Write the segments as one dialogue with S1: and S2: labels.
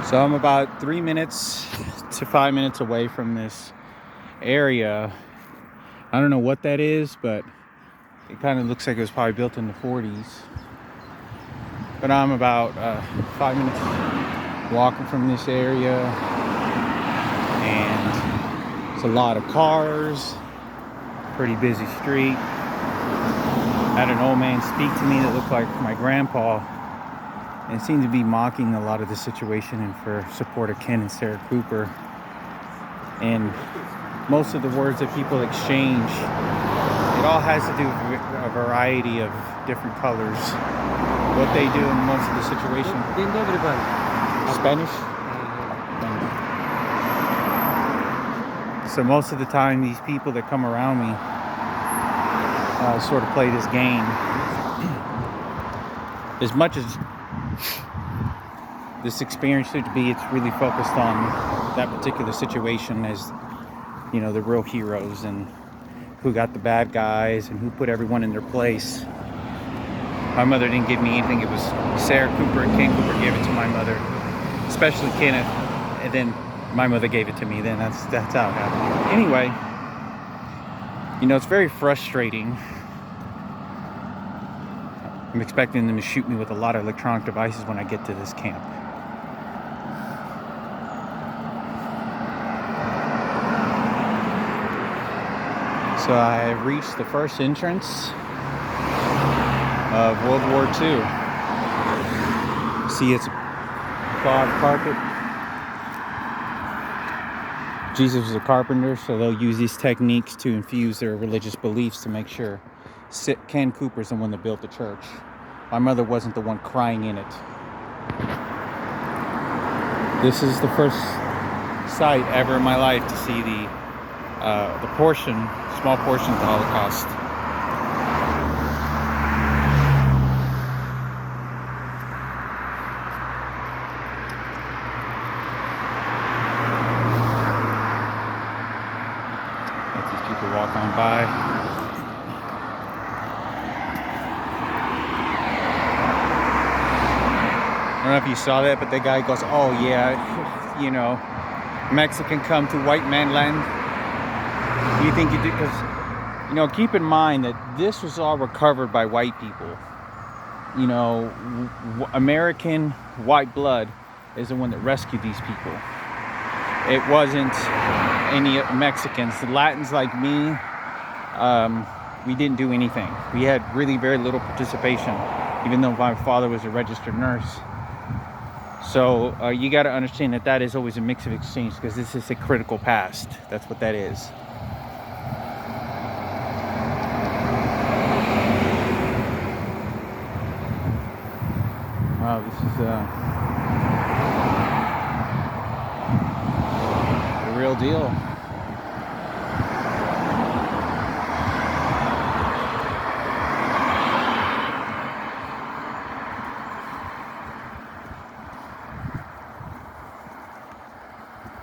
S1: So I'm about 3 minutes to 5 minutes away from this area. I don't know what that is, but it kind of looks like it was probably built in the 40s. But I'm about 5 minutes walking from this area, and it's a lot of cars, pretty busy street. Had an old man speak to me that looked like my grandpa, and seemed to be mocking a lot of the situation and for support of Ken and Sarah Cooper. And most of the words that people exchange, it all has to do with a variety of different colors. What they do in most of the situation.
S2: Dzień dobry pan.
S1: Spanish? So most of the time, these people that come around me sort of play this game. As much as this experience should be, it's really focused on that particular situation as, you know, the real heroes and who got the bad guys and who put everyone in their place. My mother didn't give me anything. It was Sarah Cooper and Ken Cooper gave it to my mother, especially Kenneth, and then my mother gave it to me. Then that's how it happened. Anyway, you know, it's very frustrating. I'm expecting them to shoot me with a lot of electronic devices when I get to this camp. So I have reached the first entrance of World War II. See, it's a cloth carpet. Jesus was a carpenter, so they'll use these techniques to infuse their religious beliefs to make sure Ken Cooper's the one that built the church. My mother wasn't the one crying in it. This is the first sight ever in my life to see the small portion of the Holocaust. Let these people walk on by. I don't know if you saw that, but the guy goes, "Oh yeah, you know, Mexican come to white man land. You think you do?" Because, you know, keep in mind that this was all recovered by white people. You know, American white blood is the one that rescued these people. It wasn't any Mexicans. The Latins like me, we didn't do anything. We had really very little participation, even though my father was a registered nurse. So you got to understand that that is always a mix of exchange, because this is a critical past. That's what that is. Wow, this is the real deal.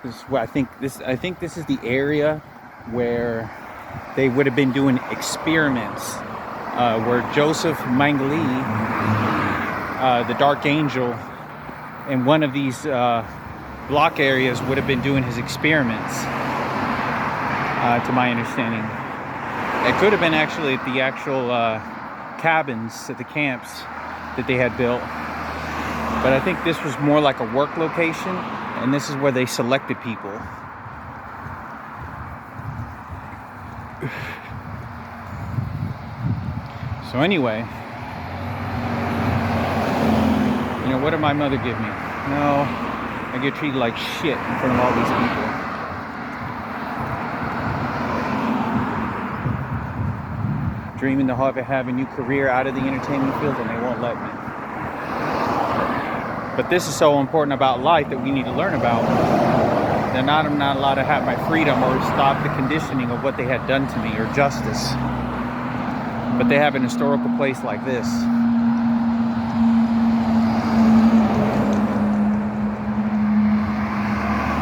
S1: This is what I think this is the area where they would have been doing experiments, where Joseph Mengele, the Dark Angel, in one of these block areas would have been doing his experiments, to my understanding. It could have been actually at the actual cabins at the camps that they had built, but I think this was more like a work location, and this is where they selected people. So anyway, you know, what did my mother give me? No, I get treated like shit in front of all these people. Dreaming to have a new career out of the entertainment field, and they won't let me. But this is so important about life that we need to learn about. That I'm not allowed to have my freedom or stop the conditioning of what they had done to me, or justice. But they have an historical place like this.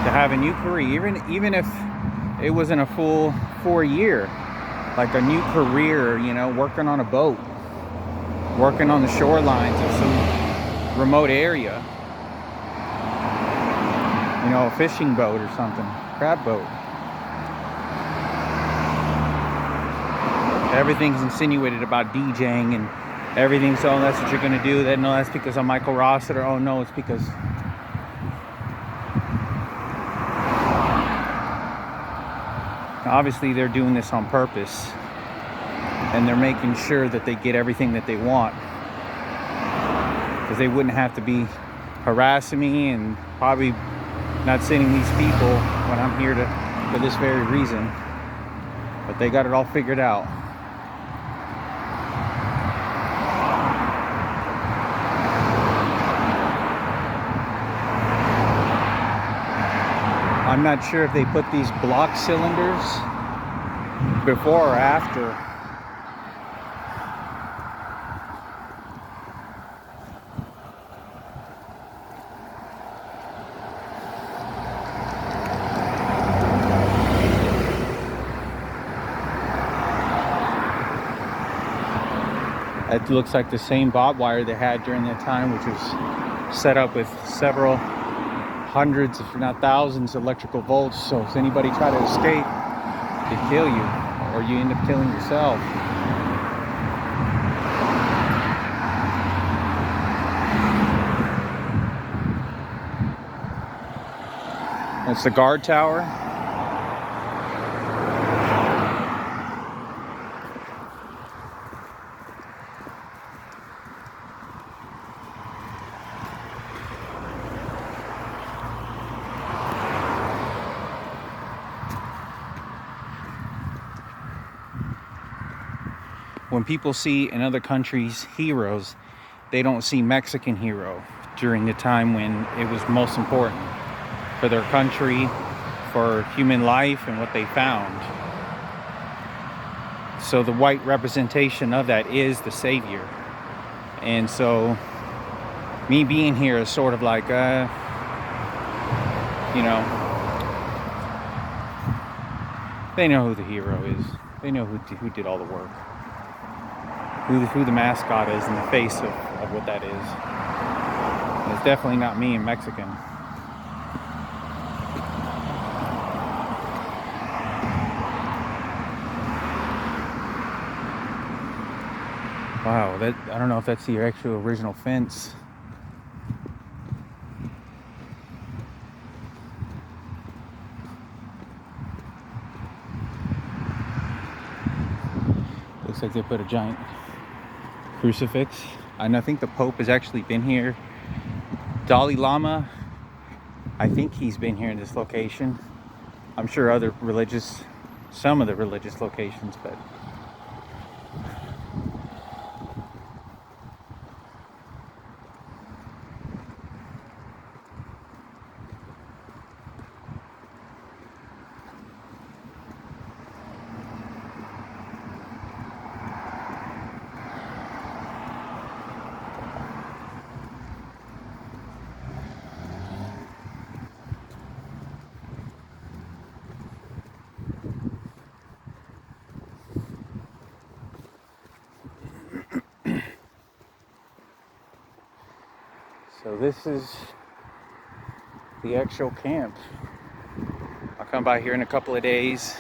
S1: To have a new career, even if it wasn't a full 4 year, like a new career, you know, working on a boat, working on the shorelines of some remote area. you know, a fishing boat or something, crab boat. Everything's insinuated about DJing and everything. So that's what you're gonna do. Then no, that's because I'm Michael Rossiter. Oh no, it's because obviously they're doing this on purpose, and they're making sure that they get everything that they want, because they wouldn't have to be harassing me and probably not sending these people when I'm here for this very reason. But they got it all figured out. I'm not sure if they put these block cylinders before or after. It looks like the same barbed wire they had during that time, which was set up with several hundreds, if not thousands, electrical volts. So if anybody try to escape, they kill you, or you end up killing yourself. That's the guard tower. When people see in other countries heroes, they don't see Mexican hero during the time when it was most important for their country, for human life and what they found. So the white representation of that is the savior. And so me being here is sort of like, you know, they know who the hero is. They know who did all the work. Who the mascot is and the face of what that is. And it's definitely not me in Mexican. Wow, I don't know if that's the actual original fence. Looks like they put a giant crucifix, and I think the Pope has actually been here. Dalai Lama, I think he's been here in this location. I'm sure some of the religious locations, but so this is the actual camp. I'll come by here in a couple of days,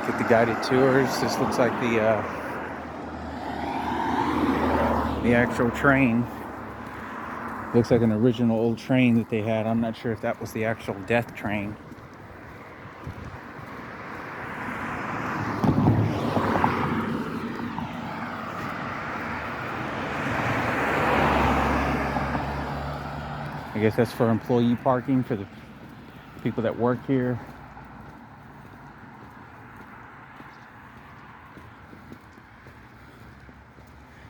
S1: get the guided tours. This looks like the actual train. Looks like an original old train that they had. I'm not sure if that was the actual death train. I guess that's for employee parking for the people that work here.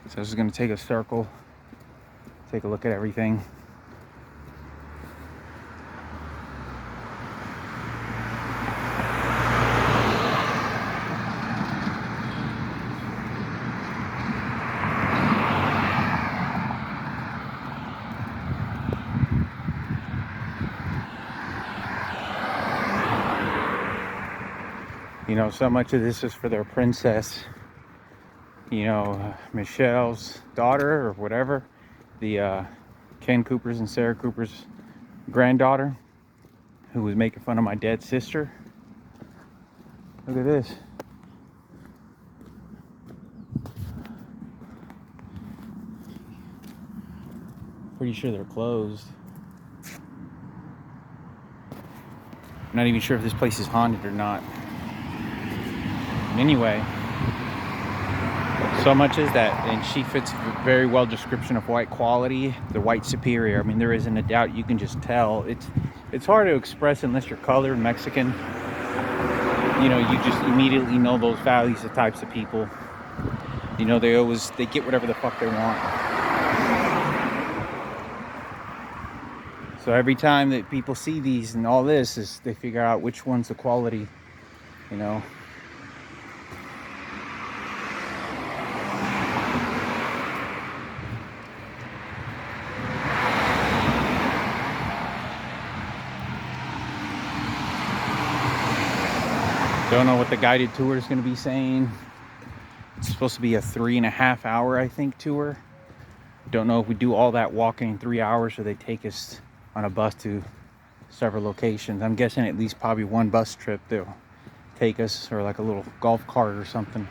S1: So this is going to take a circle, take a look at everything. You know, so much of this is for their princess, you know, Michelle's daughter or whatever, the Ken Cooper's and Sarah Cooper's granddaughter, who was making fun of my dead sister. Look at this. Pretty sure they're closed. I'm not even sure if this place is haunted or not. Anyway, so much is that, and she fits very well description of white quality, the white superior. I mean, there isn't a doubt. You can just tell. It's hard to express unless you're colored Mexican. You know, you just immediately know those values, the types of people. You know, they get whatever the fuck they want. So every time that people see these and all this, is they figure out which one's the quality, you know. Don't know what the guided tour is going to be saying. It's supposed to be a 3.5 hour, I think, tour. Don't know if we do all that walking in 3 hours or they take us on a bus to several locations. I'm guessing at least probably one bus trip they'll take us, or like a little golf cart or something.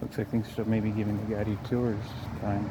S1: Looks like things are maybe giving the guided tours time.